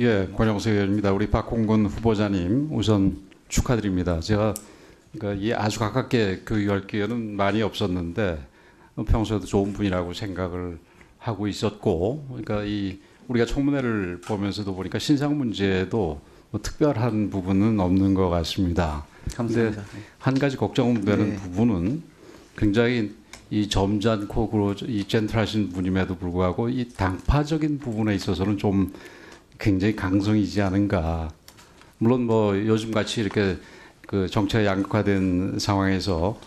예, 권영석 의원입니다. 우리 박홍근 후보자님 우선 축하드립니다. 제가 그러니까 이 아주 가깝게 교육할 기회는 많이 없었는데 평소에도 좋은 분이라고 생각을 하고 있었고, 그러니까 이 우리가 청문회를 보면서도 보니까 신상 문제도 뭐 특별한 부분은 없는 것 같습니다. 감사합니다. 한 가지 걱정되는 네. 부분은 굉장히 이 점잖고 그리고 이 젠틀하신 분임에도 불구하고 이 당파적인 부분에 있어서는 좀 굉장히 강성이지 않은가. 물론 뭐 요즘 같이 이렇게 그 정치가 양극화된 상황에서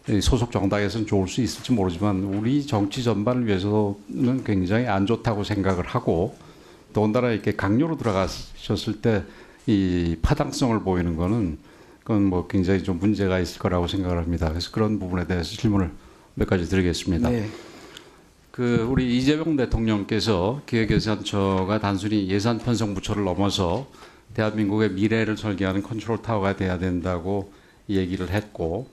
이 소속 정당에서는 좋을 수 있을지 모르지만 우리 정치 전반을 위해서는 굉장히 안 좋다고 생각을 하고, 더군다나 이렇게 강요로 들어가셨을 때 이 파당성을 보이는 거는 그건 뭐 굉장히 좀 문제가 있을 거라고 생각을 합니다. 그래서 그런 부분에 대해서 질문을 몇 가지 드리겠습니다. 네. 그 우리 이재명 대통령께서 기획예산처가 단순히 예산 편성 부처를 넘어서 대한민국의 미래를 설계하는 컨트롤 타워가 돼야 된다고 얘기를 했고,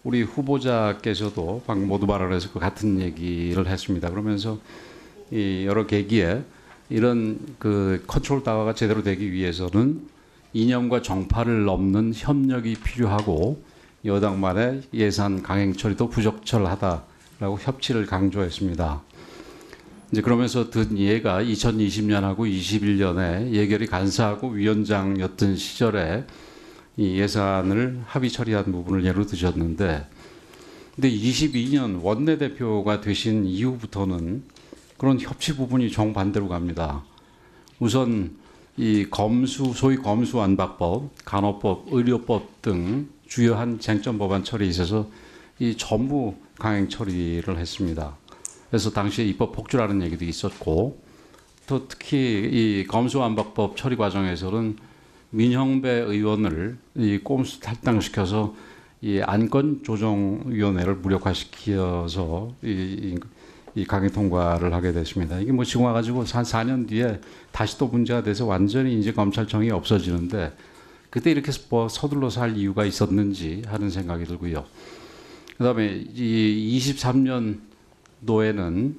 우리 후보자께서도 방금 모두 발언해서 그 같은 얘기를 했습니다. 그러면서 이 여러 계기에 이런 그 컨트롤 타워가 제대로 되기 위해서는 이념과 정파를 넘는 협력이 필요하고 여당 만의 예산 강행 처리도 부적절하다라고 협치를 강조했습니다. 이제 그러면서 든 예가 2020년하고 21년에 예결위 간사하고 위원장이었던 시절에 이 예산을 합의 처리한 부분을 예로 드셨는데, 근데 22년 원내대표가 되신 이후부터는 그런 협치 부분이 정반대로 갑니다. 우선 이 소위 검수완박법, 간호법, 의료법 등 주요한 쟁점 법안 처리에 있어서 이 전부 강행 처리를 했습니다. 그래서 당시에 입법 폭주라는 얘기도 있었고, 또 특히 이 검수완박법 처리 과정에서는 민형배 의원을 이 꼼수 탈당시켜서 이 안건조정위원회를 무력화시켜서 이 강행 통과를 하게 됐습니다. 이게 뭐 지금 와가지고 한 4년 뒤에 다시 또 문제가 돼서 완전히 이제 검찰청이 없어지는데, 그때 이렇게 뭐 서둘러서 할 이유가 있었는지 하는 생각이 들고요. 그다음에 이 23년도에는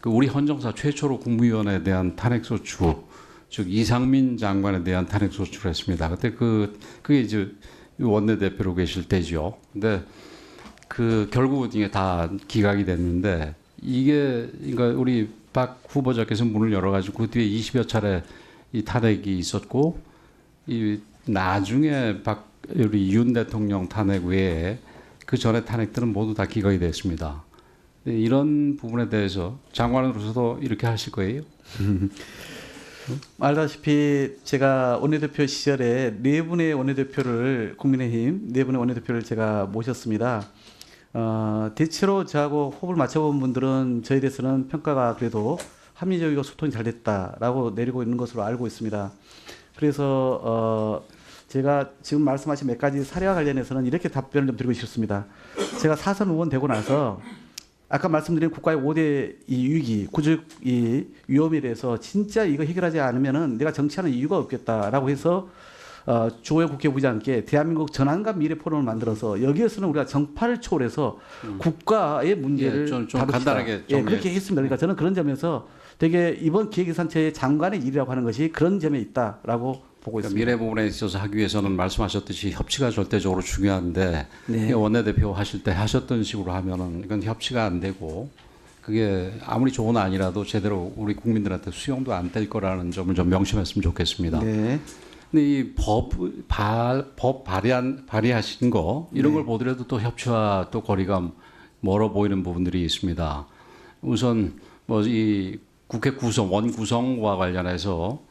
그 우리 헌정사 최초로 국무위원에 대한 탄핵소추, 즉 이상민 장관에 대한 탄핵소추를 했습니다. 그때 그게 이제 원내대표로 계실 때죠. 근데 그 결국은 이게 다 기각이 됐는데, 이게 그러니까 우리 박 후보자께서 문을 열어가지고 그 뒤에 20여 차례 이 탄핵이 있었고, 이 나중에 우리 윤 대통령 탄핵 외에 그 전에 탄핵들은 모두 다 기각이 됐습니다. 이런 부분에 대해서 장관으로서도 이렇게 하실 거예요? 알다시피 제가 원내대표 시절에 네 분의 원내대표를 국민의힘 네 분의 원내대표를 제가 모셨습니다. 대체로 저하고 호흡을 맞춰본 분들은 저에 대해서는 평가가 그래도 합리적이고 소통이 잘 됐다라고 내리고 있는 것으로 알고 있습니다. 그래서 제가 지금 말씀하신 몇 가지 사례와 관련해서는 이렇게 답변을 좀 드리고 싶습니다. 제가 사선 의원 되고 나서 아까 말씀드린 국가의 5대 이 위기, 구직 이 위험에 대해서 진짜 이거 해결하지 않으면은 내가 정치하는 이유가 없겠다라고 해서 주호영 국회부장께 대한민국 전환과 미래 포럼을 만들어서 여기에서는 우리가 정파를 초월해서 국가의 문제를 좀 다룹시다. 간단하게 예, 그렇게 했습니다. 그러니까 저는 그런 점에서 되게 이번 기획예산처의 장관의 일이라고 하는 것이 그런 점에 있다라고 보고 그러니까 있습니다. 미래 부분에 있어서 하기 위해서는 말씀하셨듯이 협치가 절대적으로 중요한데, 네. 원내대표 하실 때 하셨던 식으로 하면은 이건 협치가 안 되고, 그게 아무리 좋은 아니라도 제대로 우리 국민들한테 수용도 안 될 거라는 점을 좀 명심했으면 좋겠습니다. 네. 근데 이 법 발의하신 거 이런 걸 보더라도 또 협치와 또 거리가 멀어 보이는 부분들이 있습니다. 우선 뭐 이 국회 원 구성과 관련해서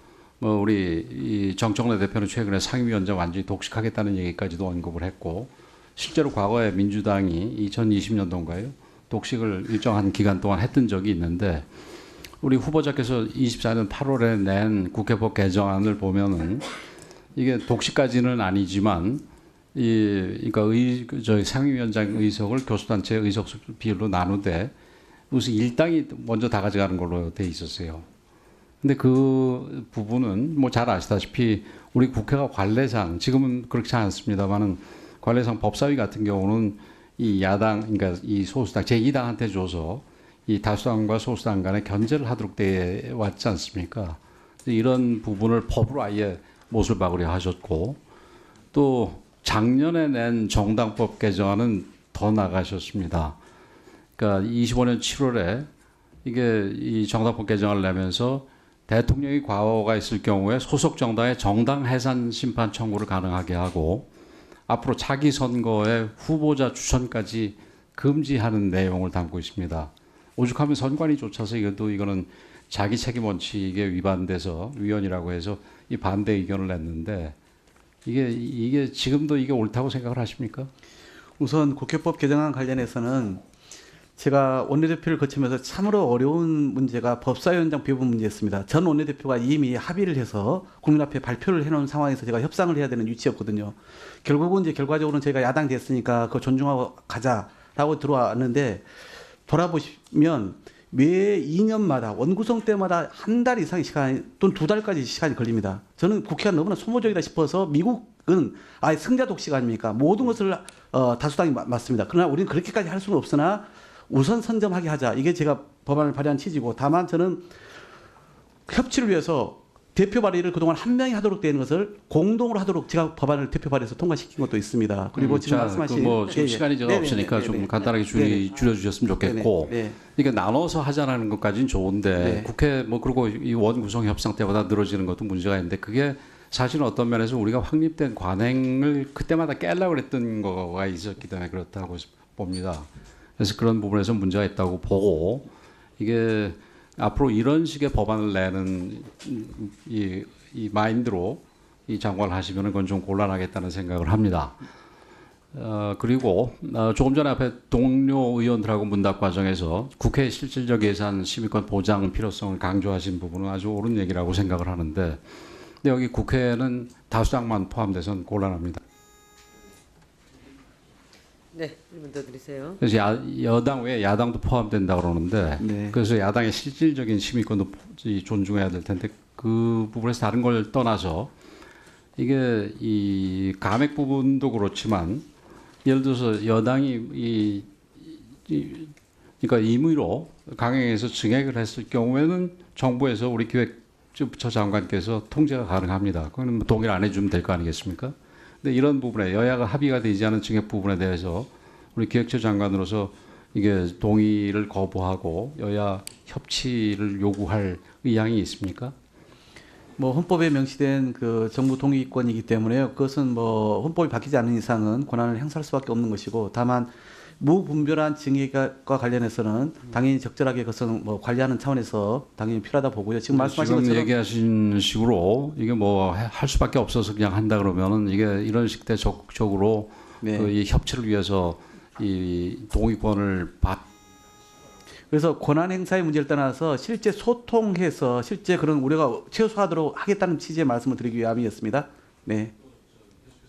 뭐 우리 이 정청래 대표는 최근에 상임위원장 완전히 독식하겠다는 얘기까지도 언급을 했고, 실제로 과거에 민주당이 2020년도인가요? 독식을 일정한 기간 동안 했던 적이 있는데, 우리 후보자께서 24년 8월에 낸 국회법 개정안을 보면은 이게 독식까지는 아니지만 그러니까 저희 상임위원장 의석을 교수단체 의석 비율로 나누되 무슨 일당이 먼저 다 가져가는 걸로 돼 있었어요. 근데 그 부분은 뭐 잘 아시다시피 우리 국회가 관례상 지금은 그렇지 않습니다만은 관례상 법사위 같은 경우는 이 야당 그러니까 이 소수당 제2당한테 줘서 이 다수당과 소수당 간에 견제를 하도록 돼 왔지 않습니까? 이런 부분을 법으로 아예 못을 박으려 하셨고 또 작년에 낸 정당법 개정안은 더 나가셨습니다. 그러니까 25년 7월에 이게 이 정당법 개정을 내면서 대통령이 과오가 있을 경우에 소속 정당의 정당 해산 심판 청구를 가능하게 하고 앞으로 차기 선거에 후보자 추천까지 금지하는 내용을 담고 있습니다. 오죽하면 선관위 쫓아서 이거는 자기 책임 원칙에 위반돼서 위헌이라고 해서 이 반대 의견을 냈는데 이게 지금도 이게 옳다고 생각을 하십니까? 우선 국회법 개정안 관련해서는 제가 원내대표를 거치면서 참으로 어려운 문제가 법사위원장 배분 문제였습니다. 전 원내대표가 이미 합의를 해서 국민 앞에 발표를 해놓은 상황에서 제가 협상을 해야 되는 위치였거든요. 결국은 이제 결과적으로는 저희가 야당 됐으니까 그거 존중하고 가자라고 들어왔는데 돌아보시면 매 2년마다 원구성 때마다 한 달 이상의 시간 또는 2달까지 시간이 걸립니다. 저는 국회가 너무나 소모적이다 싶어서 미국은 아예 승자 독식 아닙니까? 모든 것을 다수당이 맞습니다. 그러나 우리는 그렇게까지 할 수는 없으나 우선 선점하게 하자. 이게 제가 법안을 발의한 취지고 다만 저는 협치를 위해서 대표 발의를 그동안 한 명이 하도록 되는 것을 공동으로 하도록 제가 법안을 대표 발의해서 통과시킨 것도 있습니다. 그리고 지금 말씀하신 지금 시간이 좀 없으니까 좀 간단하게 줄여주셨으면 좋겠고 그러니까 나눠서 하자라는 것까지는 좋은데 국회 뭐 그리고 이 원구성 협상 때보다 늘어지는 것도 문제가 있는데 그게 사실은 어떤 면에서 우리가 확립된 관행을 그때마다 깨려고 그랬던 거가 있었기 때문에 그렇다고 봅니다. 그래서 그런 부분에서 문제가 있다고 보고 이게 앞으로 이런 식의 법안을 내는 이 마인드로 이 장관을 하시면 그건 좀 곤란하겠다는 생각을 합니다. 그리고 조금 전에 앞에 동료 의원들하고 문답 과정에서 국회 실질적 예산 심의권 보장 필요성을 강조하신 부분은 아주 옳은 얘기라고 생각을 하는데 근데 여기 국회는 다수당만 포함돼서는 곤란합니다. 네, 1분 더 드리세요. 그래서 여당 외에 야당도 포함된다 그러는데 그래서 야당의 실질적인 심의권도 존중해야 될 텐데 그 부분에서 다른 걸 떠나서 이게 이 감액 부분도 그렇지만 예를 들어서 여당이 그러니까 임의로 강행해서 증액을 했을 경우에는 정부에서 우리 기획부처 장관께서 통제가 가능합니다. 그거는 뭐 동의를 안 해주면 될 거 아니겠습니까? 근데 이런 부분에 여야가 합의가 되지 않은 증액 부분에 대해서 우리 기획처 장관으로서 이게 동의를 거부하고 여야 협치를 요구할 의향이 있습니까? 뭐 헌법에 명시된 그 정부 동의권이기 때문에요. 그것은 뭐 헌법이 바뀌지 않는 이상은 권한을 행사할 수밖에 없는 것이고 다만 무분별한 증액과 관련해서는 당연히 적절하게 그것은 뭐 관리하는 차원에서 당연히 필요하다 보고요. 지금 말씀하신 지금 것처럼 얘기하신 식으로 이게 뭐 할 수밖에 없어서 그냥 한다 그러면은 이게 이런 식대 적극적으로 그 이 협치를 위해서 이 동의권을 그래서 권한 행사의 문제를 떠나서 실제 소통해서 실제 그런 우려가 최소화하도록 하겠다는 취지의 말씀을 드리기 위함이었습니다. 네.